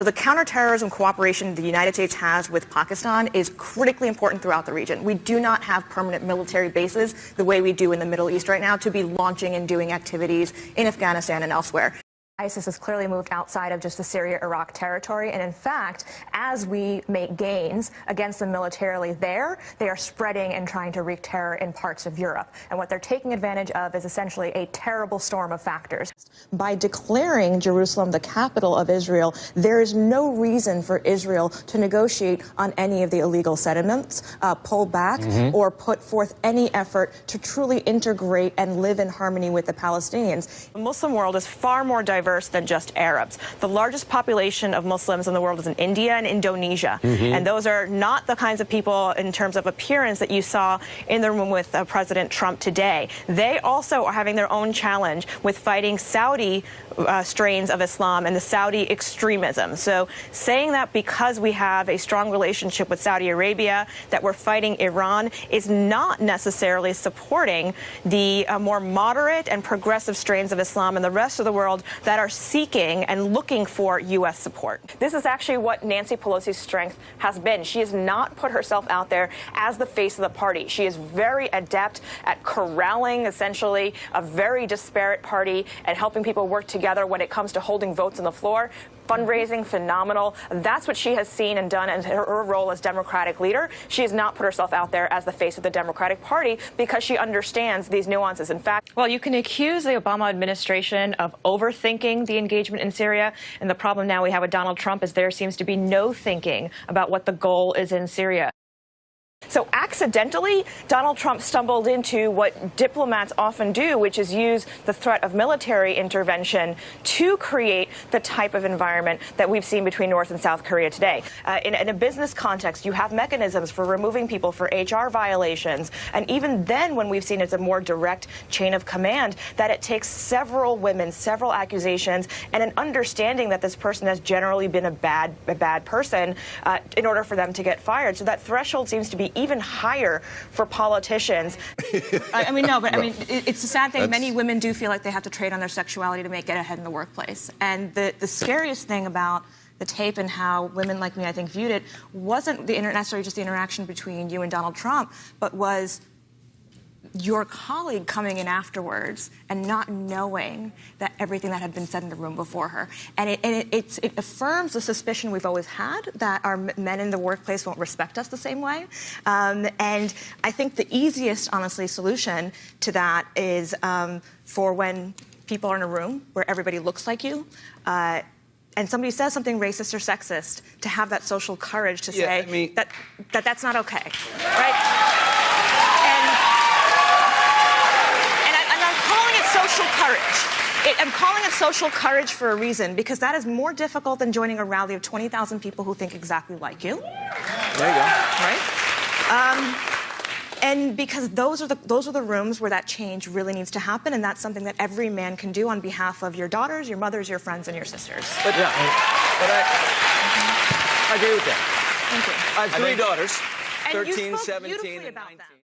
The counterterrorism cooperation the United States has with Pakistan is critically important throughout the region. We do not have permanent military bases the way we do in the Middle East right now to be launching and doing activities in Afghanistan and elsewhere. ISIS has clearly moved outside of just the Syria-Iraq territory, and in fact, as we make gains against them militarily there, they are spreading and trying to wreak terror in parts of Europe. And what they're taking advantage of is essentially a terrible storm of factors. By declaring Jerusalem the capital of Israel, there is no reason for Israel to negotiate on any of the illegal settlements, pull back, or put forth any effort to truly integrate and live in harmony with the Palestinians. The Muslim world is far more diverse than just Arabs. The largest population of Muslims in the world is in India and Indonesia. And those are not the kinds of people in terms of appearance that you saw in the room with President Trump today. They also are having their own challenge with fighting Saudi strains of Islam and the Saudi extremism. So saying that because we have a strong relationship with Saudi Arabia, that we're fighting Iran, is not necessarily supporting the more moderate and progressive strains of Islam in the rest of the world that are seeking and looking for U.S. support. This is actually what Nancy Pelosi's strength has been. She has not put herself out there as the face of the party. She is very adept at corralling, essentially, a very disparate party and helping people work together when it comes to holding votes on the floor. Fundraising, phenomenal. That's what she has seen and done in her role as Democratic leader. She has not put herself out there as the face of the Democratic Party because she understands these nuances. In fact, well, you can accuse the Obama administration of overthinking the engagement in Syria. And the problem now we have with Donald Trump is there seems to be no thinking about what the goal is in Syria. So accidentally, Donald Trump stumbled into what diplomats often do, which is use the threat of military intervention to create the type of environment that we've seen between North and South Korea today. In a business context, you have mechanisms for removing people for HR violations. And even then, when we've seen it's a more direct chain of command, that it takes several women, several accusations, and an understanding that this person has generally been a bad person in order for them to get fired. So that threshold seems to be even higher for politicians. I mean, it's a sad thing. Many women do feel like they have to trade on their sexuality to get ahead in the workplace. And the scariest thing about the tape and how women like me, I think, viewed it wasn't necessarily just the interaction between you and Donald Trump, but was your colleague coming in afterwards and not knowing that everything that had been said in the room before her. And it affirms the suspicion we've always had that our men in the workplace won't respect us the same way. And I think the easiest, honestly, solution to that is for when people are in a room where everybody looks like you, and somebody says something racist or sexist, to have that social courage to say that's not okay, right? Social courage. I'm calling it social courage for a reason, because that is more difficult than joining a rally of 20,000 people who think exactly like you. There you go. Right? And because those are the rooms where that change really needs to happen, and that's something that every man can do on behalf of your daughters, your mothers, your friends, and your sisters. But I agree with that. Thank you. I have three daughters, And 13, you spoke 17, beautifully and about 19. that.